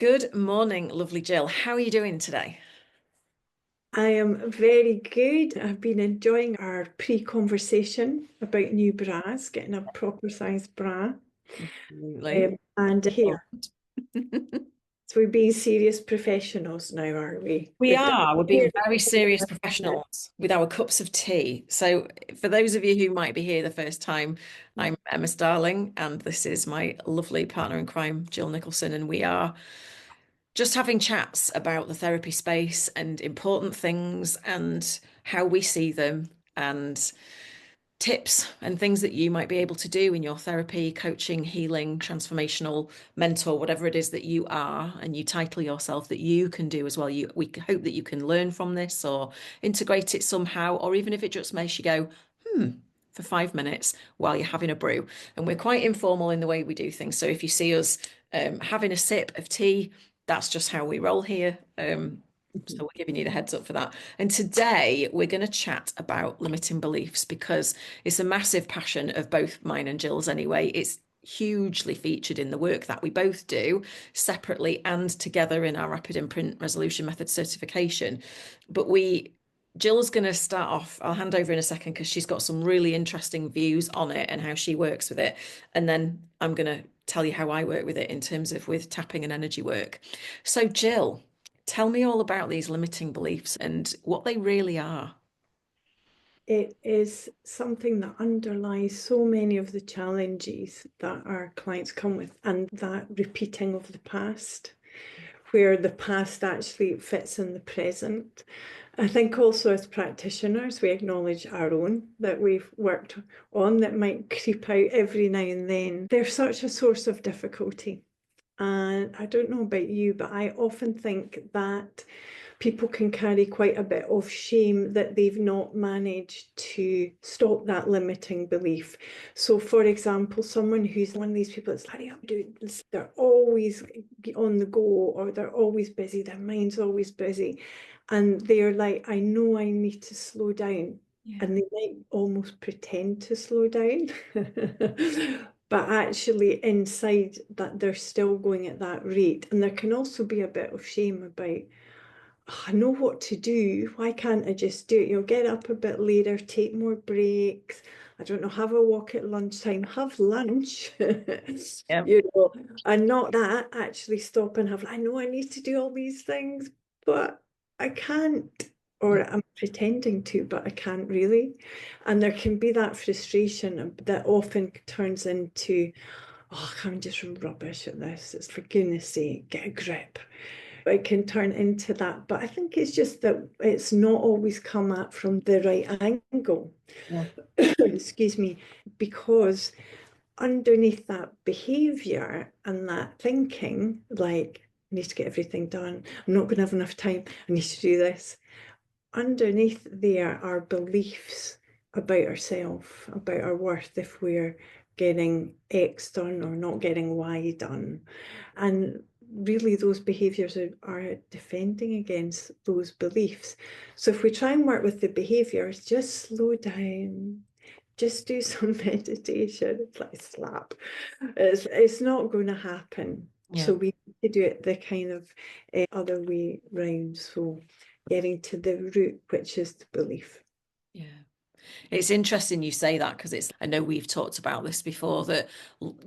Good morning, lovely Jill. How are you doing today? I am very good. I've been enjoying our pre-conversation about new bras, getting a proper size bra, Absolutely. and hair. So we're being serious professionals now, are we? We We've done are. We're hair. being very serious professionals with our cups of tea. So, for those of you who might be here the first time, I'm Emma Starling, and this is my lovely partner in crime, Jill Nicholson, and we are just having chats about the therapy space and important things and how we see them and tips and things that you might be able to do in your therapy, coaching, healing, transformational mentor, whatever it is that you are, and you title yourself that you can do as well. We hope that you can learn from this or integrate it somehow, or even if it just makes you go, hmm, for 5 minutes while you're having a brew. And we're quite informal in the way we do things. So if you see us having a sip of tea, that's just how we roll here. So we're giving you the heads up for that. And today we're going to chat about limiting beliefs because it's a massive passion of both mine and Jill's anyway. It's hugely featured in the work that we both do separately and together in our rapid imprint resolution method certification. But Jill's going to start off. I'll hand over in a second because she's got some really interesting views on it and how she works with it. And then I'm going to tell you how I work with it in terms of with tapping and energy work. So, Jill, tell me all about these limiting beliefs and what they really are. It is something that underlies so many of the challenges that our clients come with, and that repeating of the past, where the past actually fits in the present. I think also as practitioners, we acknowledge our own that we've worked on that might creep out every now and then. They're such a source of difficulty. And I don't know about you, but I often think that people can carry quite a bit of shame that they've not managed to stop that limiting belief. So, for example, someone who's one of these people that's like, I'm doing this, they're always on the go or they're always busy, their mind's always busy. And they're like, I know I need to slow down. Yeah. And they might almost pretend to slow down. But actually inside that they're still going at that rate. And there can also be a bit of shame about, "Oh, I know what to do. Why can't I just do it? Get up a bit later, take more breaks. I don't know, have a walk at lunchtime, have lunch, Yeah. and not that actually stop and have, I know I need to do all these things, but I can't, or I'm pretending to, but I can't really. And there can be that frustration that often turns into, oh, I'm just rubbish at this. It's for goodness sake, get a grip. It can turn into that. But I think it's just that it's not always come at from the right angle. Yeah. Excuse me, because underneath that behavior and that thinking, like, I need to get everything done, I'm not going to have enough time, I need to do this. Underneath there are beliefs about ourselves, about our worth, if we're getting X done or not getting Y done. And really, those behaviours are defending against those beliefs. So if we try and work with the behaviours, just slow down, just do some meditation. It's like slap. It's not going to happen. Yeah. So we need to do it the kind of other way round. So getting to the root, which is the belief. Yeah. It's interesting you say that because I know we've talked about this before, that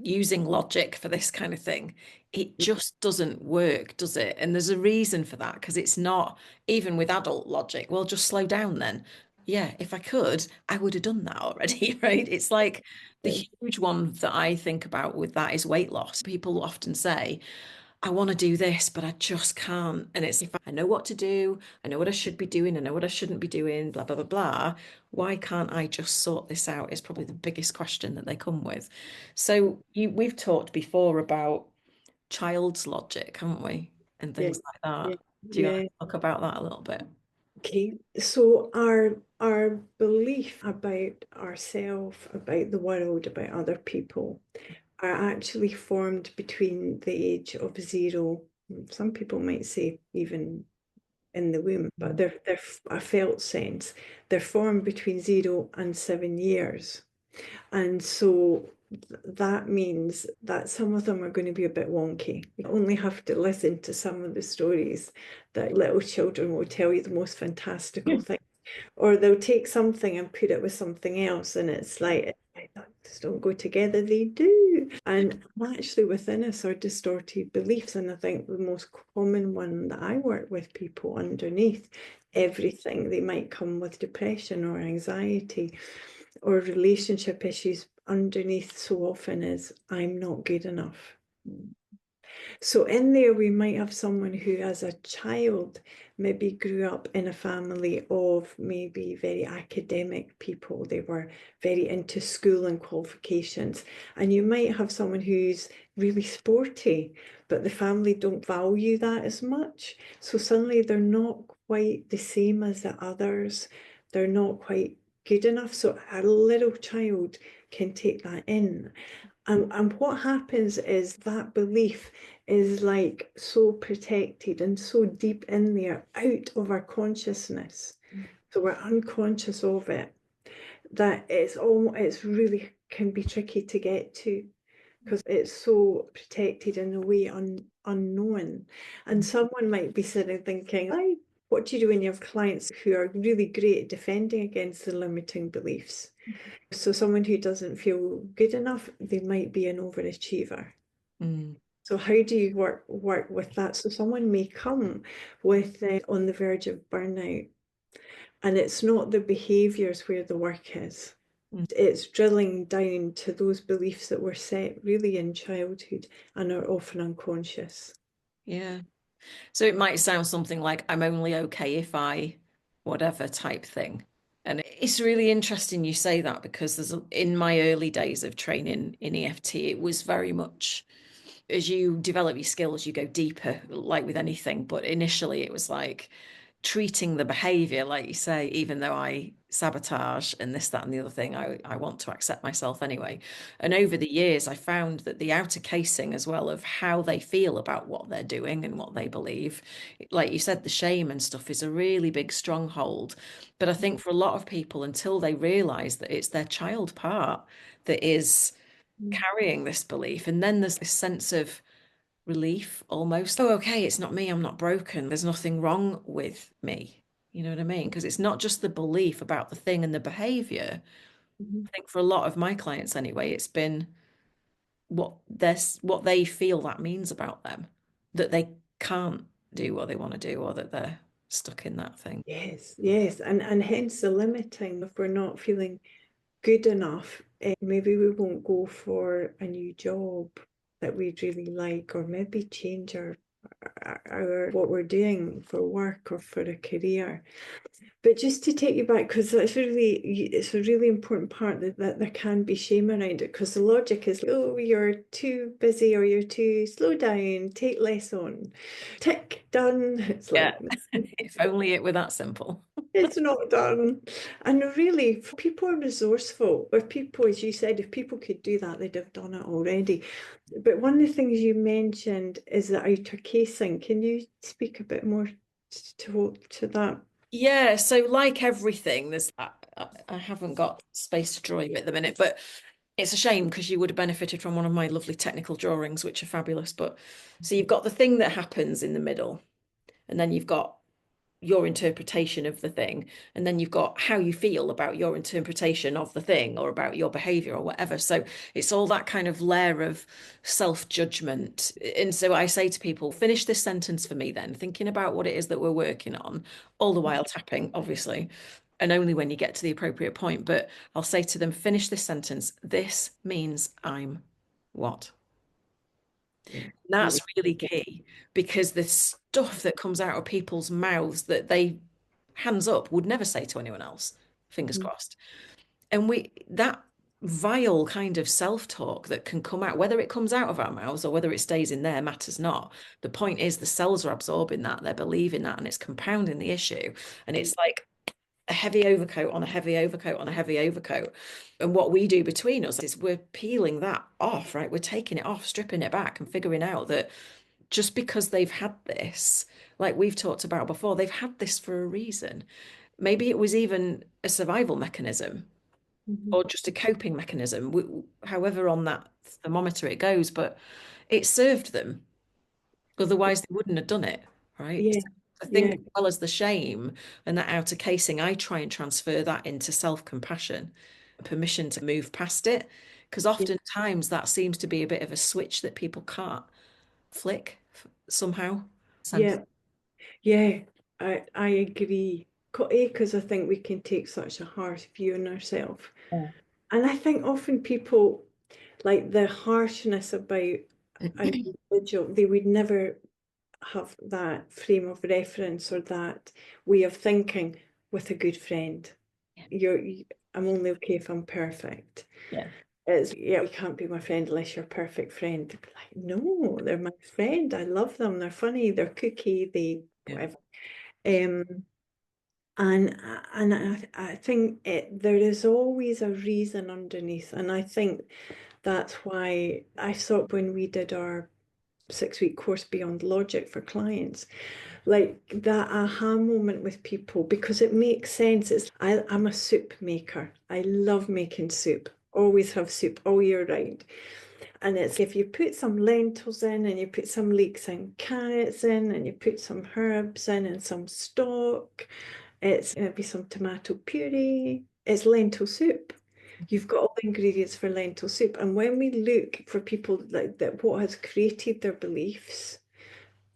using logic for this kind of thing, it just doesn't work, does it? And there's a reason for that because it's not, even with adult logic, well, just slow down then. Yeah, if I could, I would have done that already, right? It's like the Yeah. huge one that I think about with that is weight loss. People often say, I want to do this, but I just can't. And it's if I know what to do, I know what I should be doing, I know what I shouldn't be doing, blah, blah, blah, blah. Why can't I just sort this out? Is probably the biggest question that they come with. So we've talked before about child's logic, haven't we? And Yeah. things like that. Yeah. Do you want Yeah. to talk about that a little bit? Okay, so our belief about ourselves, about the world, about other people are actually formed between the age of 0. Some people might say even in the womb, but they're a felt sense. They're formed between 0 and 7 years. And so that means that some of them are going to be a bit wonky. You only have to listen to some of the stories that little children will tell you the most fantastical things. Or they'll take something and put it with something else, and it's like, those don't go together. They do. And actually, within us are distorted beliefs. And I think the most common one that I work with people underneath everything, they might come with depression or anxiety or relationship issues underneath so often is, I'm not good enough. So in there, we might have someone who, as a child, maybe grew up in a family of maybe very academic people. They were very into school and qualifications. And you might have someone who's really sporty, but the family don't value that as much. So suddenly they're not quite the same as the others. They're not quite good enough. So a little child can take that in. And what happens is that belief is like so protected and so deep in there, out of our consciousness. So we're unconscious of it, that it's really can be tricky to get to because it's so protected in a way unknown. And someone might be sitting thinking, what do you do when you have clients who are really great at defending against the limiting beliefs? So someone who doesn't feel good enough, they might be an overachiever. Mm. So how do you work with that? So someone may come with on the verge of burnout, and it's not the behaviours where the work is. Mm. It's drilling down to those beliefs that were set really in childhood and are often unconscious. Yeah. So it might sound something like, I'm only okay if I whatever type thing. And it's really interesting you say that because in my early days of training in EFT, it was very much as you develop your skills, you go deeper, like with anything. But initially, it was like treating the behavior, like you say, even though I sabotage and this, that, and the other thing, I want to accept myself anyway. And over the years, I found that the outer casing as well of how they feel about what they're doing and what they believe, like you said, the shame and stuff is a really big stronghold. But I think for a lot of people, until they realize that it's their child part that is carrying this belief, and then there's this sense of relief almost. Oh, okay, it's not me, I'm not broken. There's nothing wrong with me. You know what I mean? Because it's not just the belief about the thing and the behavior. Mhm. I think for a lot of my clients anyway, it's been what they feel that means about them, that they can't do what they want to do or that they're stuck in that thing. Yes, yes, and hence the limiting. If we're not feeling good enough, maybe we won't go for a new job that we'd really like, or maybe change our what we're doing for work or for a career. But just to take you back, because it's a really important part that there can be shame around it, because the logic is, oh, you're too busy or you're too slow down, take less on. Tick, done. It's Yeah, like if only it were that simple. it's not done. And really, people are resourceful. If people, as you said, if people could do that, they'd have done it already. But one of the things you mentioned is the outer casing. Can you speak a bit more to that? Yeah, so like everything, I haven't got space to draw you at the minute, but it's a shame because you would have benefited from one of my lovely technical drawings, which are fabulous. But so you've got the thing that happens in the middle, and then you've got your interpretation of the thing, and then you've got how you feel about your interpretation of the thing or about your behavior or whatever. So it's all that kind of layer of self-judgment. And so I say to people, finish this sentence for me then, thinking about what it is that we're working on, all the while tapping, obviously. And only when you get to the appropriate point. But I'll say to them, finish this sentence. This means I'm what? Yeah, That's really. really key because the stuff that comes out of people's mouths that they, hands up, would never say to anyone else, fingers Mhm. crossed. And that vile kind of self-talk that can come out, whether it comes out of our mouths or whether it stays in there, matters not. The point is the cells are absorbing that, they're believing that, and it's compounding the issue. And it's like a heavy overcoat on a heavy overcoat on a heavy overcoat. And what we do between us is we're peeling that off, right? We're taking it off, stripping it back, and figuring out that just because they've had this, like we've talked about before, they've had this for a reason. Maybe it was even a survival mechanism. Mhm. or just a coping mechanism, however on that thermometer it goes, but it served them. Otherwise, they wouldn't have done it, right? Yeah, So I think yeah, as well as the shame and that outer casing, I try and transfer that into self-compassion, permission to move past it, because yeah, oftentimes that seems to be a bit of a switch that people can't flick somehow. Sense. yeah, yeah. I agree. Because I think we can take such a harsh view on ourselves. And I think often people like the harshness about an individual, they would never have that frame of reference or that way of thinking with a good friend. Yeah. I'm only okay if I'm perfect. Yeah. It's, yeah, you can't be my friend unless you're a perfect friend. They'd be like, no, they're my friend. I love them. They're funny. They're kooky. They Yeah. whatever. Um, and I think there is always a reason underneath, and I think that's why I thought when we did our 6-week course Beyond Logic for clients, like that aha moment with people, because it makes sense. I'm a soup maker. I love making soup. Always have soup all year round. And it's if you put some lentils in and you put some leeks and carrots in and you put some herbs in and some stock, it's maybe some tomato puree, it's lentil soup. You've got all the ingredients for lentil soup. And when we look for people like that, what has created their beliefs,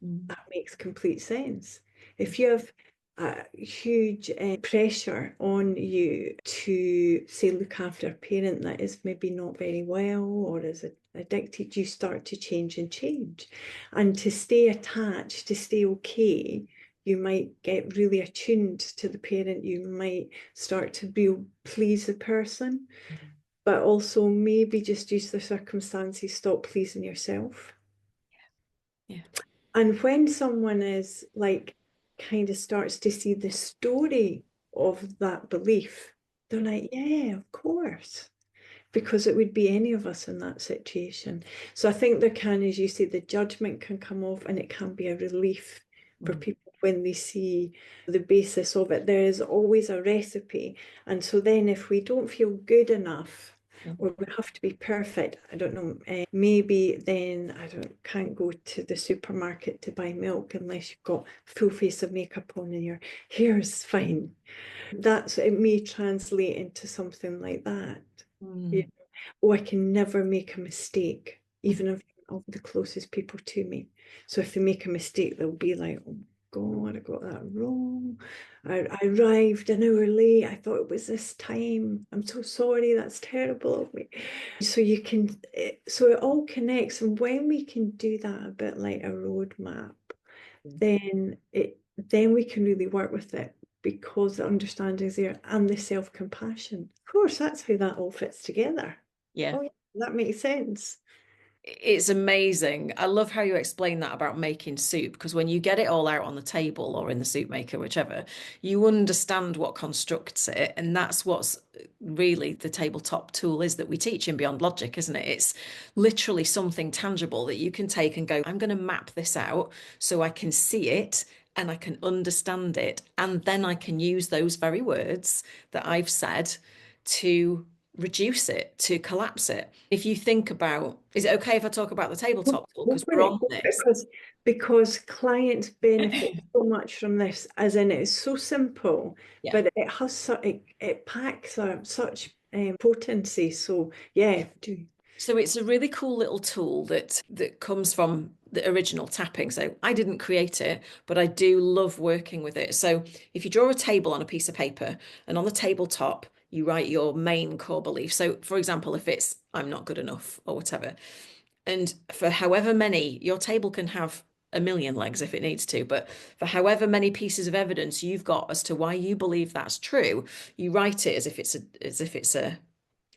Mm. that makes complete sense. If you have a huge pressure on you to say look after a parent that is maybe not very well or is addicted, you start to change and change. And to stay attached, to stay okay, you might get really attuned to the parent. You might start to be please the person, but also maybe just use the circumstances, stop pleasing yourself. Yeah. And when someone is like kind of starts to see the story of that belief, they're like, yeah, of course, because it would be any of us in that situation. So I think there can, as you say, the judgment can come off and it can be a relief for Mm. people when they see the basis of it. There is always a recipe. And so then if we don't feel good enough, Mm. or we have to be perfect, I don't know, maybe then I don't can't go to the supermarket to buy milk unless you've got full face of makeup on and your hair is fine. That's it may translate into something like that. Yeah. Mm. Oh, I can never make a mistake, Mm. even of the closest people to me. So if they make a mistake, they'll be like, oh God, I got that wrong. I arrived an hour late. I thought it was this time. I'm so sorry. That's terrible of me. So you can, so it all connects. And when we can do that a bit like a roadmap, then we can really work with it because the understanding is there and the self-compassion. Of course, that's how that all fits together. Yeah. Oh, yeah, that makes sense. It's amazing. I love how you explain that about making soup because when you get it all out on the table or in the soup maker, whichever, you understand what constructs it. And that's what's really the tabletop tool is that we teach in Beyond Logic, isn't it? It's literally something tangible that you can take and go, I'm going to map this out so I can see it and I can understand it. And then I can use those very words that I've said to reduce it, to collapse it. If you think about, is it okay if I talk about the tabletop tool? Go Because for we're it, on go for it, this. because clients benefit so much from this, as in it's so simple, Yeah. but it has it packs such potency. So yeah, do. So it's a really cool little tool that comes from the original tapping. So I didn't create it, but I do love working with it. So if you draw a table on a piece of paper and on the tabletop you write your main core belief. So for example, if it's I'm not good enough or whatever, and for however many, your table can have a million legs if it needs to, but for however many pieces of evidence you've got as to why you believe that's true, you write it as if it's a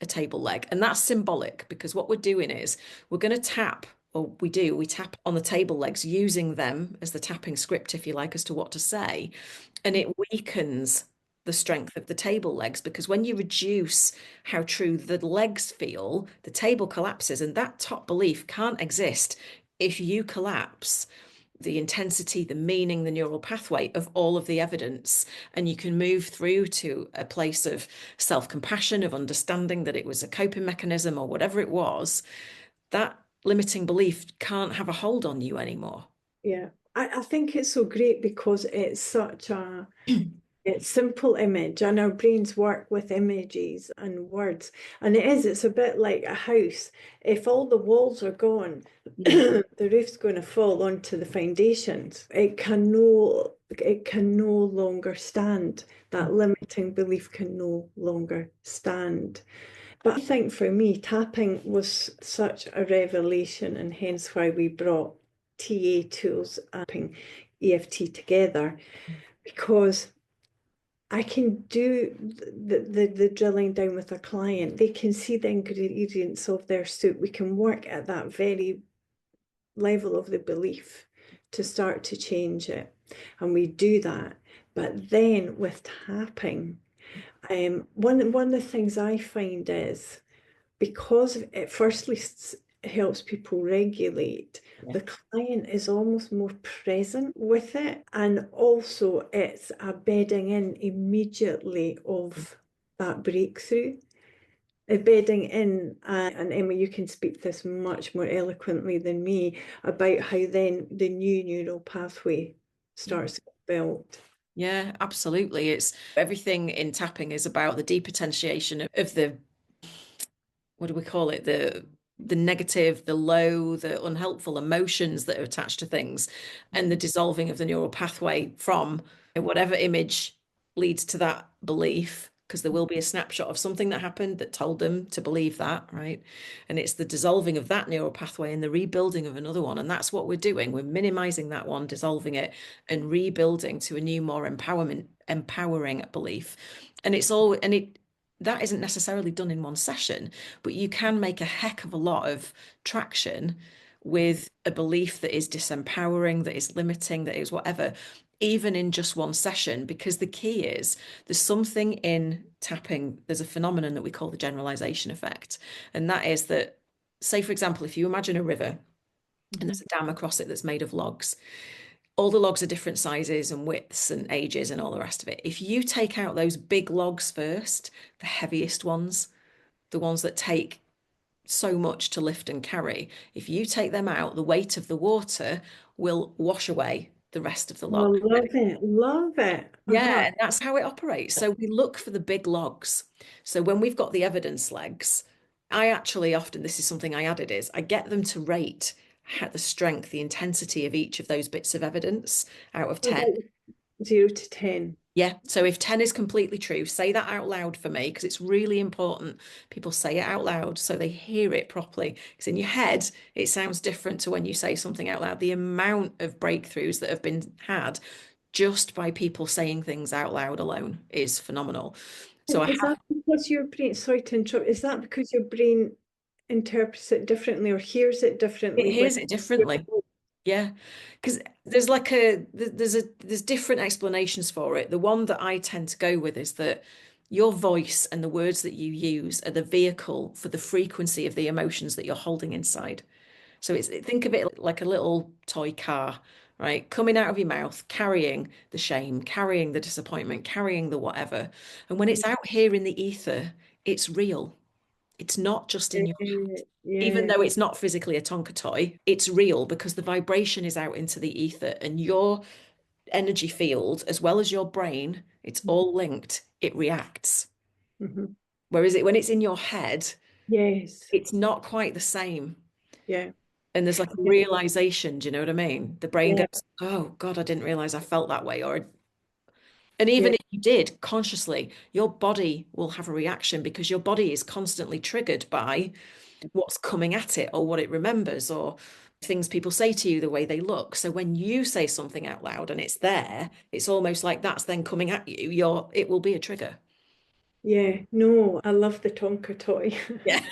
table leg. And that's symbolic because what we're doing is we're going to tap, or we tap on the table legs using them as the tapping script, if you like, as to what to say. And it weakens the strength of the table legs because when you reduce how true the legs feel, the table collapses, and that top belief can't exist if you collapse. the intensity, the meaning, the neural pathway of all of the evidence. And you can move through to a place of self-compassion, of understanding that it was a coping mechanism or whatever it was. That limiting belief can't have a hold on you anymore. Yeah. I think it's so great because it's such a it's simple image, and our brains work with images and words. And it's a bit like a house. If all the walls are gone, Mm. the roof's going to fall onto the foundations. It can no longer stand. That limiting belief can no longer stand. But I think for me, tapping was such a revelation, and hence why we brought TA tools and EFT together, because I can do the drilling down with a client. They can see the ingredients of their soup. We can work at that very level of the belief to start to change it. And we do that. But then with tapping, one of the things I find is because it firstly helps people regulate, Yeah. the client is almost more present with it. And also, it's a bedding in immediately of that breakthrough. A bedding in, and Emma, you can speak this much more eloquently than me about how then the new neural pathway starts to get built. Yeah, absolutely. It's everything in tapping is about the depotentiation of the, what do we call it? The negative, the low, the unhelpful emotions that are attached to things, and the dissolving of the neural pathway from whatever image leads to that belief, because there will be a snapshot of something that happened that told them to believe that, right? And it's the dissolving of that neural pathway and the rebuilding of another one. And that's what we're doing. We're minimizing that one, dissolving it, and rebuilding to a new, more empowering belief. And it's all, and it, that isn't necessarily done in one session, but you can make a heck of a lot of traction with a belief that is disempowering, that is limiting, that is whatever, even in just one session. Because the key is there's something in tapping, there's a phenomenon that we call the generalization effect. And that is that, say, for example, if you imagine a river and Mhm. there's a dam across it that's made of logs, all the logs are different sizes and widths and ages and all the rest of it. If you take out those big logs first, the heaviest ones, the ones that take so much to lift and carry, if you take them out, the weight of the water will wash away the rest of the Oh, log. love it. Love it. Yeah, and that's how it operates. So we look for the big logs. So when we've got the evidence legs, I actually often, this is something I added, is I get them to rate the strength, the intensity of each of those bits of evidence out of What 10. about 0 to 10? Yeah. So if 10 is completely true, say that out loud for me, because it's really important people say it out loud so they hear it properly. Because in your head, it sounds different to when you say something out loud. The amount of breakthroughs that have been had just by people saying things out loud alone is phenomenal. So I Is have, that because your brain, sorry to interrupt, is that because your brain interprets it differently or hears it it differently hears with it your differently. Yeah. Because there's like there's different explanations for it. The one that I tend to go with is that your voice and the words that you use are the vehicle for the frequency of the emotions that you're holding inside. So it's, think of it like a little toy car, right? Coming out of your mouth, carrying the shame, carrying the disappointment, carrying the whatever. And when it's out here in the ether, it's real. It's not just in your Yeah, even yeah. though it's not physically a Tonka toy, it's real because the vibration is out into the ether and your energy field, as well as your brain, it's all linked. It reacts. Mhm. Whereas when it's in your head, Yes. it's not quite the same. Yeah. And there's like a Yeah. realization, do you know what I mean? The brain Yeah. goes, oh God, I didn't realize I felt that way. And even Yeah. if you did consciously, your body will have a reaction because your body is constantly triggered by what's coming at it or what it remembers or things people say to you, the way they look. So when you say something out loud and it's there, it's almost like that's then coming at you. It will be a trigger. Yeah. No, I love the Tonka toy. Yeah.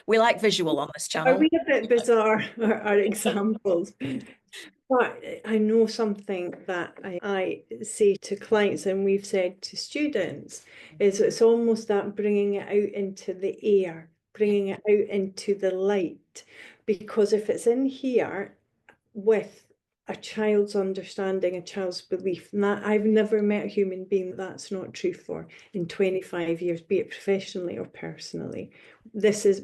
We like visual on this Are channel. we a bit bizarre, our examples? But I know something that I say to clients and we've said to students is it's almost that bringing it out into the air, bringing it out into the light. Because if it's in here with a child's understanding, a child's belief. And that I've never met a human being that's not true for in 25 years, be it professionally or personally. This is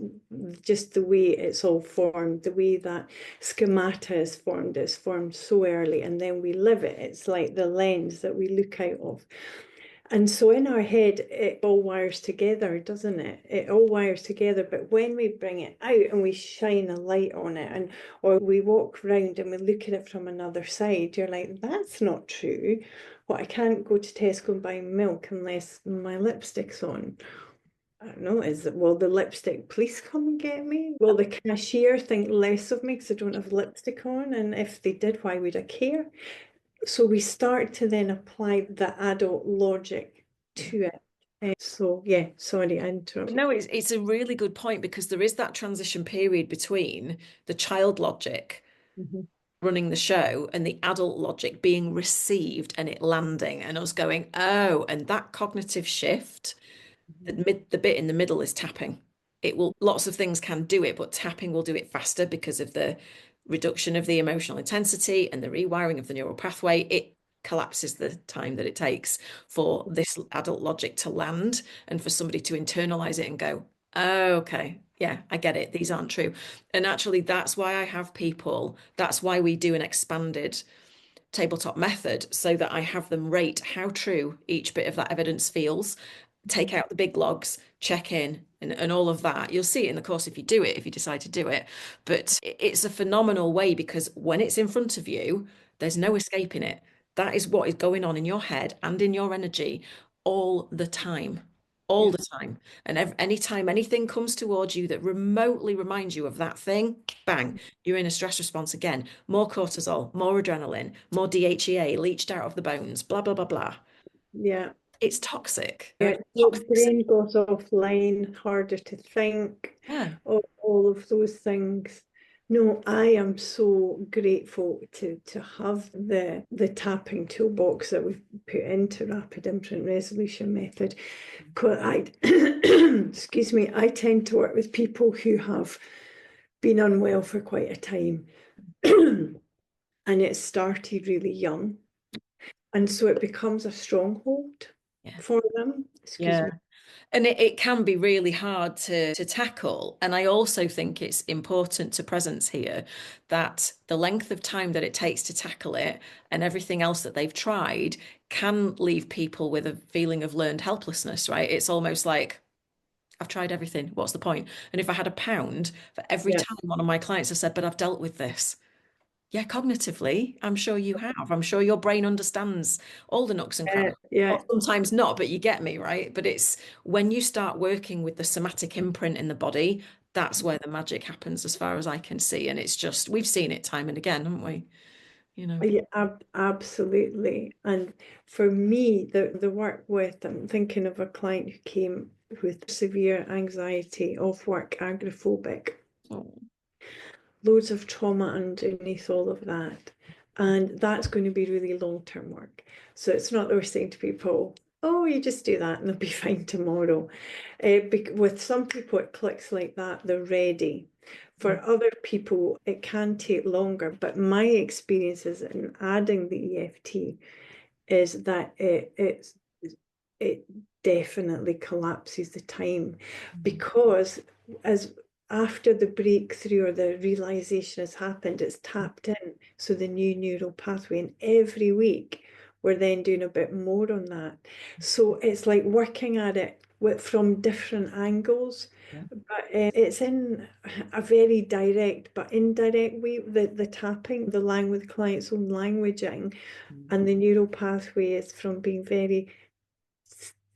just the way it's all formed, the way that schemata is formed. It's formed so early, and then we live it. It's like the lens that we look out of. And so in our head, it all wires together, doesn't it? It all wires together. But when we bring it out and we shine a light on it, and or we walk around and we look at it from another side, you're like, that's not true. Well, I can't go to Tesco and buy milk unless my lipstick's on. I don't know, will the lipstick police come and get me? Will the cashier think less of me because I don't have lipstick on? And if they did, why would I care? So we start to then apply the adult logic to it. So yeah, sorry, I interrupted. No, it's a really good point because there is that transition period between the child logic Mhm. running the show and the adult logic being received and it landing and us going, oh, and that cognitive shift, the bit in the middle is tapping. It will, lots of things can do it, but tapping will do it faster because of the reduction of the emotional intensity and the rewiring of the neural pathway. It collapses the time that it takes for this adult logic to land and for somebody to internalize it and go, oh, okay, yeah, I get it. These aren't true. And actually, that's why I have people, that's why we do an expanded tabletop method so that I have them rate how true each bit of that evidence feels, take out the big logs, check in, and all of that. You'll see it in the course if you do it, if you decide to do it. But it's a phenomenal way because when it's in front of you, there's no escaping it. That is what is going on in your head and in your energy all the time. All Yeah, the time. And anytime anything comes towards you that remotely reminds you of that thing, bang, you're in a stress response again. More cortisol, more adrenaline, more DHEA leached out of the bones, blah, blah, blah, blah. yeah. It's toxic. There Yeah, is the toxic. brain goes offline, harder to think, Yeah. all of those things. No, I am so grateful to have the tapping toolbox that we've put into rapid imprint resolution method. I, excuse me, I tend to work with people who have been unwell for quite a time. And it started really young. And so it becomes a stronghold Yeah. for them. Excuse Yeah. me. And it can be really hard to tackle. And I also think it's important to presence here that the length of time that it takes to tackle it and everything else that they've tried can leave people with a feeling of learned helplessness, right? It's almost like, I've tried everything. What's the point? And if I had a pound for every Yeah. time one of my clients has said, but I've dealt with this. Yeah, cognitively, I'm sure you have. I'm sure your brain understands all the nooks and crannies. Or Yeah, sometimes not, but you get me, right? But it's when you start working with the somatic imprint in the body, that's where the magic happens, as far as I can see. And it's just, we've seen it time and again, haven't we? You know. yeah, absolutely. And for me, the work with, I'm thinking of a client who came with severe anxiety, off work, agoraphobic, Oh, loads of trauma underneath all of that. And that's going to be really long-term work. So it's not that we're saying to people, oh, you just do that and they'll be fine tomorrow. With some people, it clicks like that, they're ready. For other people, it can take longer. But my experiences in adding the EFT is that it definitely collapses the time because as after the breakthrough or the realization has happened, it's tapped in. So the new neural pathway, and every week we're then doing a bit more on that. So it's like working at it from different angles. yeah. But it's in a very direct but indirect way. The tapping, the language, client's own languaging, and the neural pathway is from being very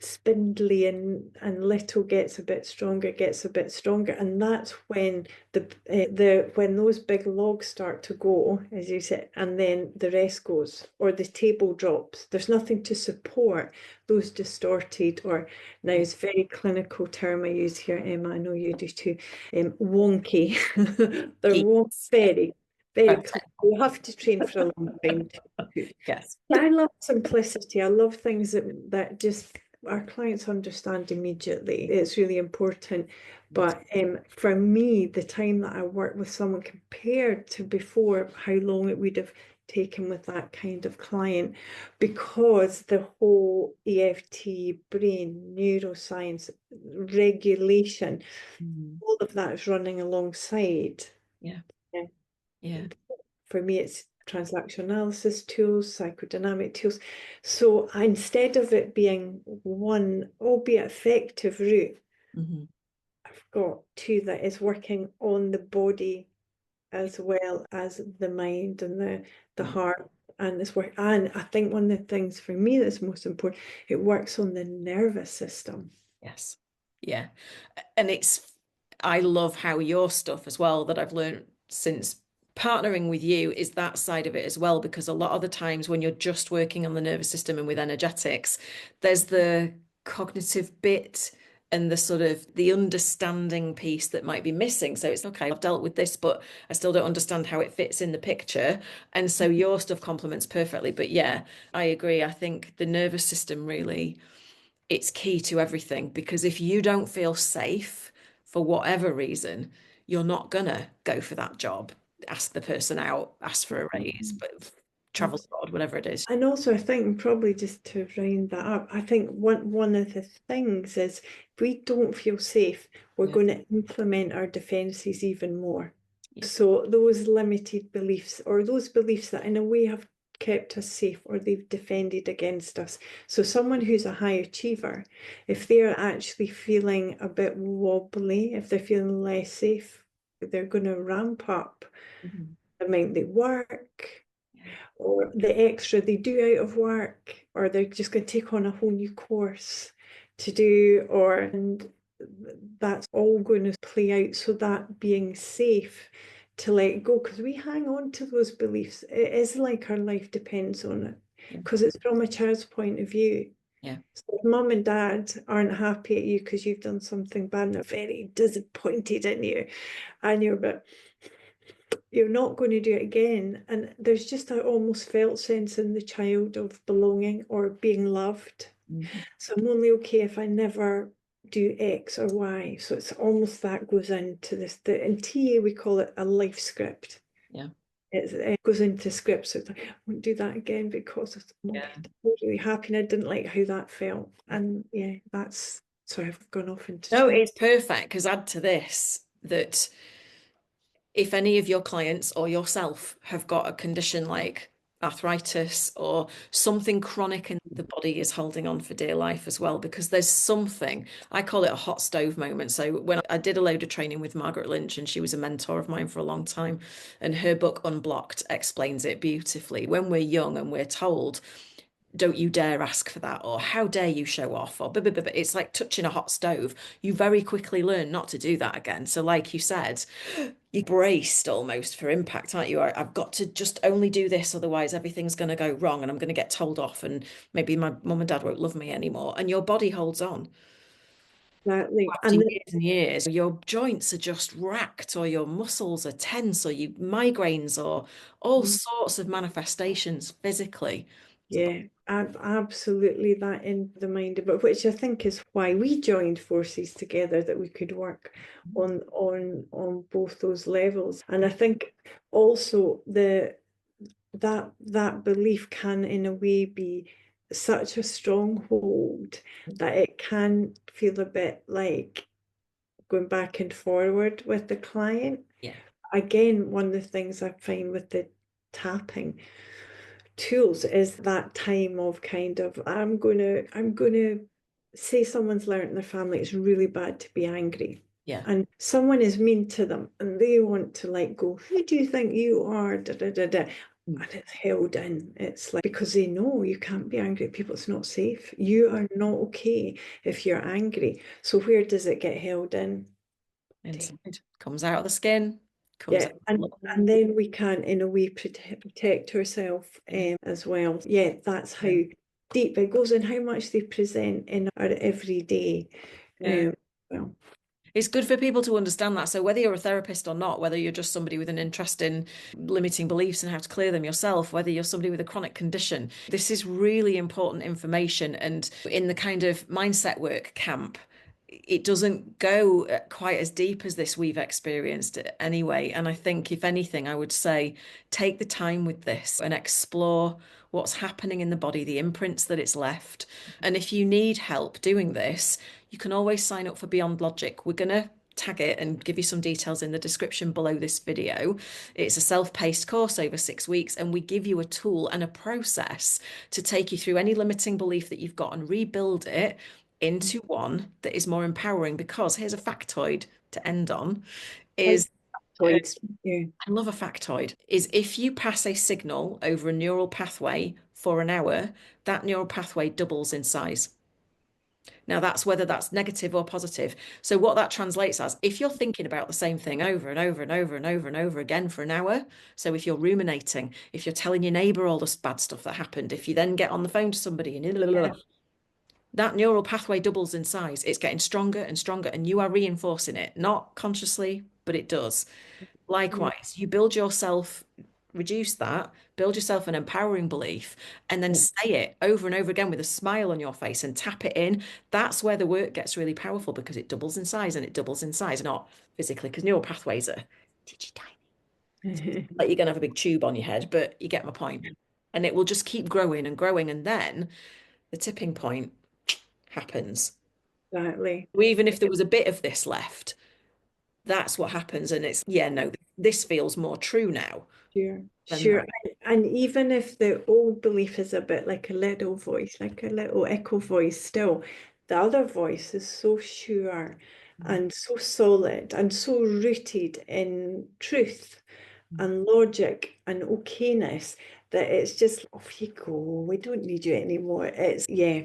spindly and little gets a bit stronger, gets a bit stronger, and that's when the when those big logs start to go, as you said, and then the rest goes, or the table drops. There's nothing to support those distorted, or now it's very clinical term I use here, Emma. I know you do too. Wonky. They're Geeks. very, very. Perfect. You have to train for a long time to. Yes. I love simplicity. I love things that just our clients understand immediately. It's really important. But for me, the time that I work with someone compared to before, how long it would have taken with that kind of client because the whole EFT, brain, neuroscience, regulation, Mhm. all of that is running alongside. Yeah. Yeah. Yeah. For me, it's transaction analysis tools, psychodynamic tools. So instead of it being one, albeit effective route, Mhm. I've got two that is working on the body as well as the mind and the Yeah. heart and this work. And I think one of the things for me that's most important, it works on the nervous system. Yes. Yeah. And I love how your stuff as well that I've learned since partnering with you is that side of it as well, because a lot of the times when you're just working on the nervous system and with energetics, there's the cognitive bit and the sort of the understanding piece that might be missing. So it's okay, I've dealt with this, but I still don't understand how it fits in the picture. And so your stuff complements perfectly. But yeah, I agree. I think the nervous system really it's key to everything because if you don't feel safe for whatever reason, you're not gonna go for that job, ask the person out, ask for a raise, but travel abroad, whatever it is. And also, I think probably just to round that up, I think one of the things is if we don't feel safe, we're Yeah. going to implement our defenses even more. Yeah. So those limited beliefs or those beliefs that in a way have kept us safe or they've defended against us. So someone who's a high achiever, if they're actually feeling a bit wobbly, if they're feeling less safe, they're going to ramp up Mhm. the amount they work Yeah. or the extra they do out of work, or they're just going to take on a whole new course to do, or and that's all going to play out. So that being safe to let go, because we hang on to those beliefs. It is like our life depends on it, Yeah. because it's from a child's point of view. Yeah. So if mum and dad aren't happy at you because you've done something bad and they're very disappointed in you, and you're not going to do it again. And there's just an almost felt sense in the child of belonging or being loved. Mhm. So I'm only okay if I never do X or Y. So it's almost that goes into this. In TA, we call it a life script. Yeah. It goes into scripts. So it's like, I won't do that again because I'm Yeah. not really happy and I didn't like how that felt. And yeah, that's, sorry, I've gone off into No, chat. it's perfect because add to this that if any of your clients or yourself have got a condition like arthritis or something chronic in the body is holding on for dear life as well, because there's something, I call it a hot stove moment. So when I did a load of training with Margaret Lynch, and she was a mentor of mine for a long time, and her book Unblocked explains it beautifully. When we're young and we're told, don't you dare ask for that, or how dare you show off, or blah, blah, blah, blah. It's like touching a hot stove. You very quickly learn not to do that again. So, like you said, you're braced almost for impact, aren't you? I've got to just only do this, otherwise everything's going to go wrong and I'm going to get told off and maybe my mum and dad won't love me anymore. And your body holds on. Exactly. After And years and years, your joints are just racked or your muscles are tense or you migraines or all sorts of manifestations physically. yeah, I've absolutely that in the mind of it, which I think is why we joined forces together, that we could work on both those levels. And I think also that belief can in a way be such a stronghold that it can feel a bit like going back and forward with the client. Yeah. Again, one of the things I find with the tapping tools is that time of kind of I'm gonna say someone's learned in their family it's really bad to be angry Yeah. and someone is mean to them and they want to like go, who do you think you are, da, da, da, da. Mm. And it's held in. It's like because they know you can't be angry at people, it's not safe, you are not okay if you're angry. So where does it get held in? Inside. Comes out of the skin, comes Yeah, out of the and lung. then we can, in a way, protect ourselves Yeah. as well. Yeah, that's how Yeah. deep it goes and how much they present in our everyday. Yeah. Um, well, It's good for people to understand that. So whether you're a therapist or not, whether you're just somebody with an interest in limiting beliefs and how to clear them yourself, whether you're somebody with a chronic condition, this is really important information. And in the kind of mindset work camp, it doesn't go quite as deep as this we've experienced it anyway. And I think, if anything, I would say take the time with this and explore what's happening in the body, the imprints that it's left. And if you need help doing this, you can always sign up for Beyond Logic. We're going to tag it and give you some details in the description below this video. It's a self-paced course over 6 weeks, and we give you a tool and a process to take you through any limiting belief that you've got and rebuild it into one that is more empowering. Because here's a factoid to end on, Like is toys. Yeah. I love a factoid, is if you pass a signal over a neural pathway for an hour, that neural pathway doubles in size. Now, that's whether that's negative or positive. So, what that translates as, if you're thinking about the same thing over and over and over and over and over again for an hour, so if you're ruminating, if you're telling your neighbor all this bad stuff that happened, if you then get on the phone to somebody and Yeah. that neural pathway doubles in size. It's getting stronger and stronger, and you are reinforcing it, not consciously, but it does. Yeah. Likewise, you build yourself, reduce that, build yourself an empowering belief, and then say it over and over again with a smile on your face and tap it in. That's where the work gets really powerful, because it doubles in size, and it doubles in size, not physically, because neural pathways are teeny tiny. Like you're going to have a big tube on your head, but you get my point. And it will just keep growing and growing. And then the tipping point happens. Exactly. Even if there was a bit of this left, that's what happens. And it's, yeah, no, this feels more true now Sure, than sure. that. And even if the old belief is a bit like a little voice, like a little echo voice, still, the other voice is so sure and so solid and so rooted in truth and logic and okayness that it's just off you go. We don't need you anymore. Yeah,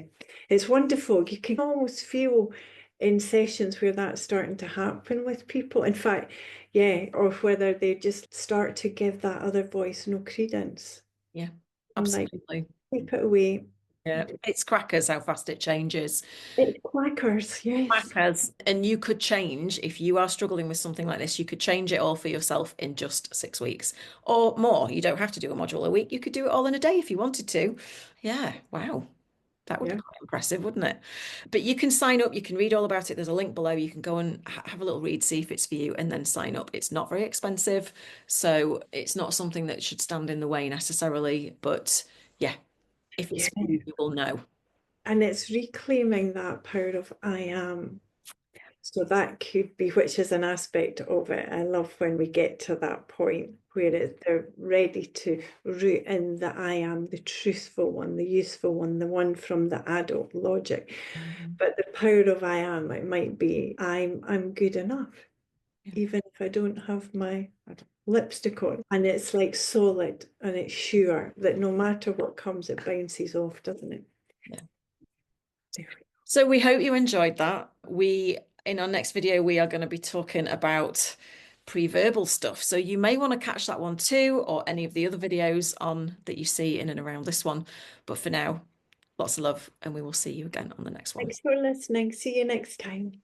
it's wonderful. You can almost feel in sessions where that's starting to happen with people. In fact, yeah, or whether they just start to give that other voice no credence. Yeah, I'm like, absolutely. keep it away. Yeah, it's crackers how fast it changes. It's quackers, yes. Crackers. And you could change, if you are struggling with something like this, you could change it all for yourself in just 6 weeks or more. You don't have to do a module a week. You could do it all in a day if you wanted to. Yeah, wow. That would be Yeah, quite impressive, wouldn't it? But you can sign up, you can read all about it. There's a link below. You can go and have a little read, see if it's for you, and then sign up. It's not very expensive, so it's not something that should stand in the way necessarily. But yeah, if it's yeah. for you, you will know. And it's reclaiming that power of I am. So that could be, which is an aspect of it. I love when we get to that point where they're ready to root in the I am, the truthful one, the useful one, the one from the adult logic. Mhm. But the power of I am, it might be I'm good enough, Yeah, even if I don't have my lipstick on. And it's like solid and it's sure that no matter what comes, it bounces off, doesn't it? yeah. There we So we hope you enjoyed that. In our next video, we are going to be talking about pre-verbal stuff. So you may want to catch that one too, or any of the other videos on that you see in and around this one. But for now, lots of love, and we will see you again on the next one. Thanks for listening. See you next time.